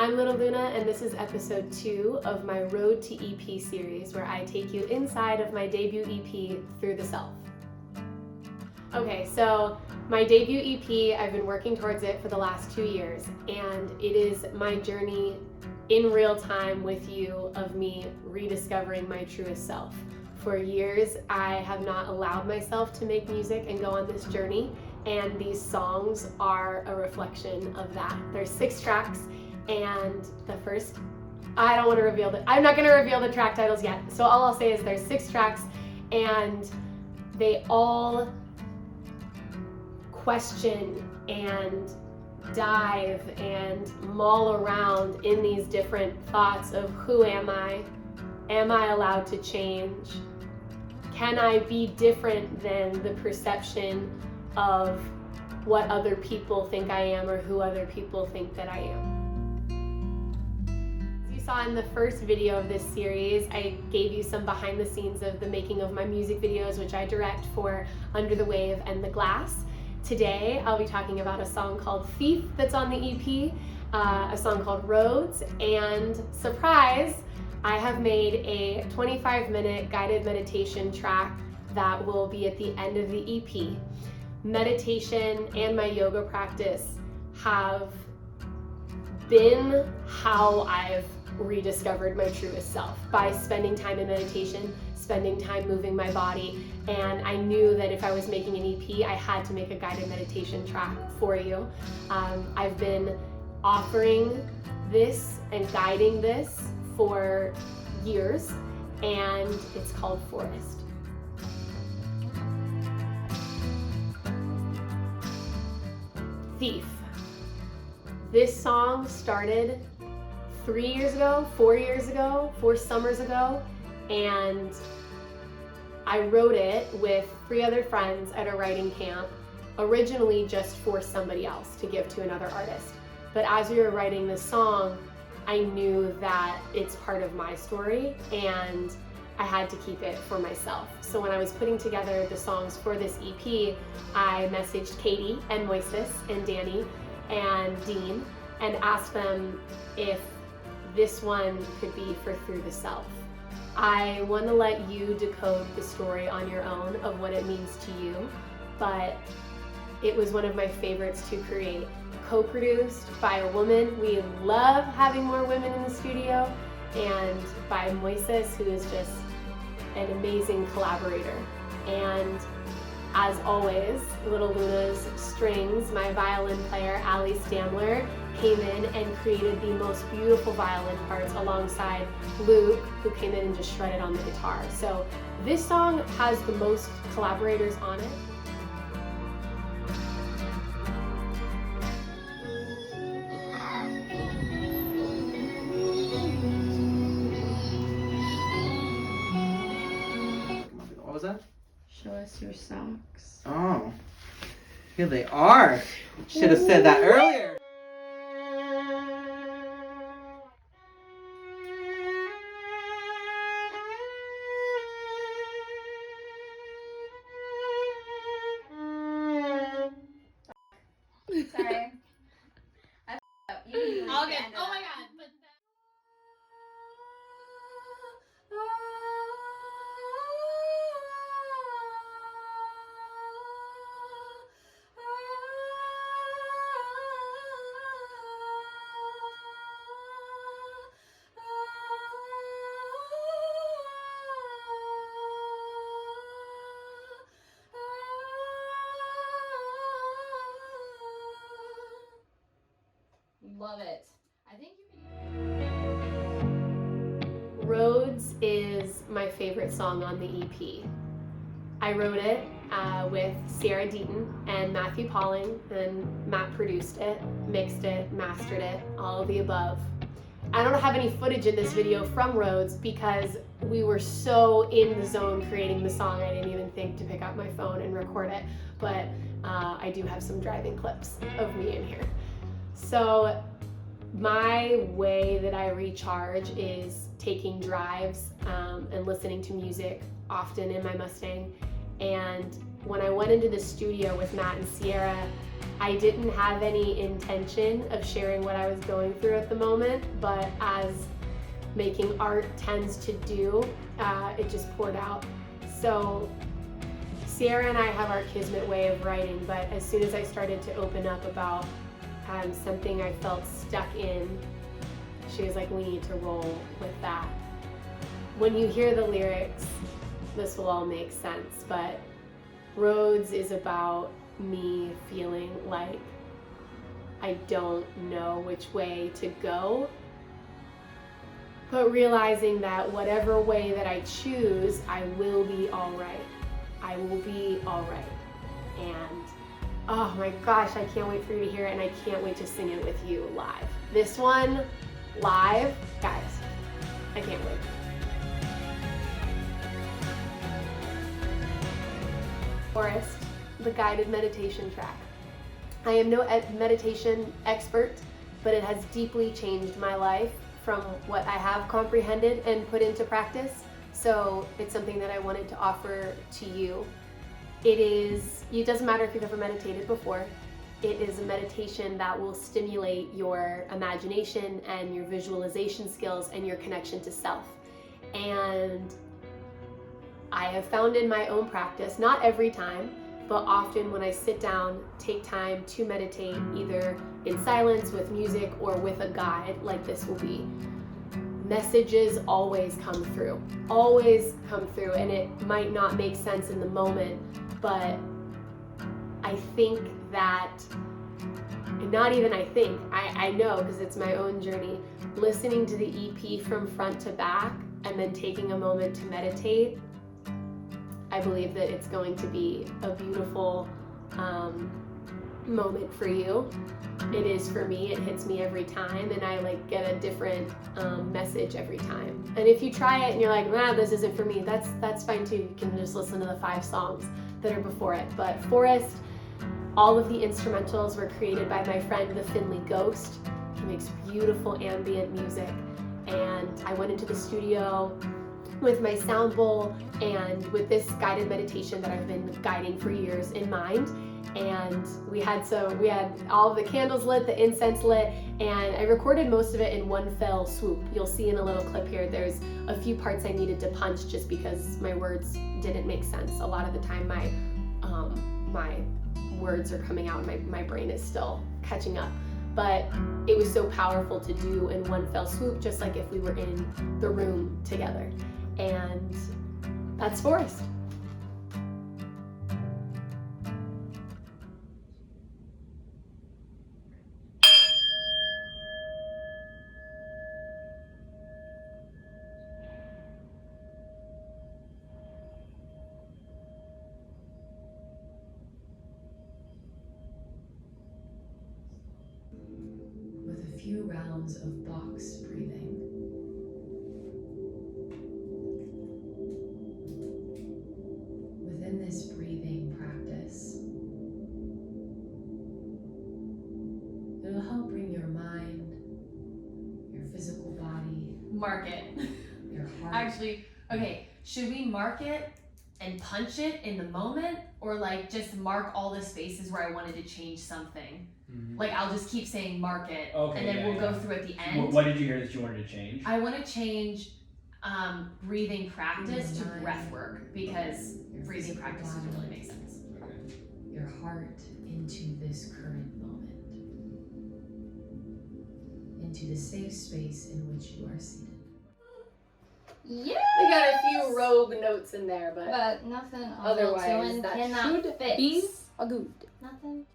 I'm Little Luna, and this is episode 2 of my Road to EP series, where I take you inside of my debut EP, Through the Self. Okay, so my debut EP, I've been working towards it for the last 2 years, and it is my journey in real time with you of me rediscovering my truest self. For years, I have not allowed myself to make music and go on this journey, and these songs are a reflection of that. There's 6 tracks, and the first, I don't want to reveal I'm not going to reveal the track titles yet. So all I'll say is there's 6 tracks, and they all question and dive and maul around in these different thoughts of who am I? Am I allowed to change? Can I be different than the perception of what other people think I am or who other people think that I am? As you saw in the first video of this series, I gave you some behind the scenes of the making of my music videos, which I direct for Under the Wave and The Glass. Today, I'll be talking about a song called Thief that's on the EP, a song called Roads, and surprise, I have made a 25-minute guided meditation track that will be at the end of the EP. Meditation and my yoga practice have been how I've rediscovered my truest self, by spending time in meditation, spending time moving my body, and I knew that if I was making an EP, I had to make a guided meditation track for you. I've been offering this and guiding this for years, and it's called Forest. Thief. This song started 3 years ago, 4 years ago, 4 summers ago, and I wrote it with 3 other friends at a writing camp, originally just for somebody else to give to another artist. But as we were writing this song, I knew that it's part of my story and I had to keep it for myself. So when I was putting together the songs for this EP, I messaged Katie and Moises and Danny and Dean and asked them if this one could be for Through the Self. I want to let you decode the story on your own of what it means to you, but it was one of my favorites to create. Co-produced by a woman. We love having more women in the studio, and by Moises, who is just an amazing collaborator. And as always, Little Luna's strings, my violin player, Allie Stamler, came in and created the most beautiful violin parts alongside Luke, who came in and just shredded on the guitar. So this song has the most collaborators on it. What was that? Show us your socks. Oh, here they are. Should have said that earlier. Sorry. I f***ed up. You All good. Oh my god. Love it. I think you can. Roads is my favorite song on the EP. I wrote it with Sarah Deaton and Matthew Pauling, and Matt produced it, mixed it, mastered it, all of the above. I don't have any footage in this video from Roads because we were so in the zone creating the song I didn't even think to pick up my phone and record it, but I do have some driving clips of me in here. So my way that I recharge is taking drives and listening to music, often in my Mustang. And when I went into the studio with Matt and Sierra, I didn't have any intention of sharing what I was going through at the moment, but as making art tends to do, it just poured out. So Sierra and I have our kismet way of writing, but as soon as I started to open up about something I felt stuck in, she was like, we need to roll with that. When you hear the lyrics, this will all make sense, but Roads is about me feeling like I don't know which way to go, but realizing that whatever way that I choose, I will be all right. I will be all right. And oh my gosh, I can't wait for you to hear it, and I can't wait to sing it with you live. This one, live, guys, I can't wait. Forest, the guided meditation track. I am no meditation expert, but it has deeply changed my life from what I have comprehended and put into practice. So it's something that I wanted to offer to you. It doesn't matter if you've ever meditated before. It is a meditation that will stimulate your imagination and your visualization skills and your connection to self. And I have found in my own practice, not every time, but often when I sit down, take time to meditate, either in silence with music or with a guide like this will be, messages always come through, and it might not make sense in the moment, but I think that, not even I know because it's my own journey, listening to the EP from front to back and then taking a moment to meditate, I believe that it's going to be a beautiful moment for you. It is for me. It hits me every time, and I get a different message every time. And if you try it and you're like, nah, this isn't for me, that's fine too. You can just listen to the 5 songs that are before it. But Forest, all of the instrumentals were created by my friend, the Finley Ghost. He makes beautiful ambient music, and I went into the studio with my sound bowl and with this guided meditation that I've been guiding for years in mind. And we had all of the candles lit, the incense lit, and I recorded most of it in one fell swoop. You'll see in a little clip here, there's a few parts I needed to punch just because my words didn't make sense. A lot of the time my words are coming out and my brain is still catching up. But it was so powerful to do in one fell swoop, just like if we were in the room together. And that's Forest. With a few rounds of box breathing, within this breathing practice, it'll help bring your mind, your physical body, Mark it. your heart. Actually, okay, should we mark it and punch it in the moment, or just mark all the spaces where I wanted to change something? Mm-hmm. I'll just keep saying mark it, Okay, and then yeah, we'll yeah. go through at the end. What did you hear that you wanted to change? I want to change breathing practice to Breathing breath mind, work, because your breathing physical practice doesn't body, really make sense. Okay. your heart into this current moment, into the safe space in which you are seated. Yeah. We got a few rogue notes in there, but But nothing otherwise auto-tune that cannot should fix. be a good. Nothing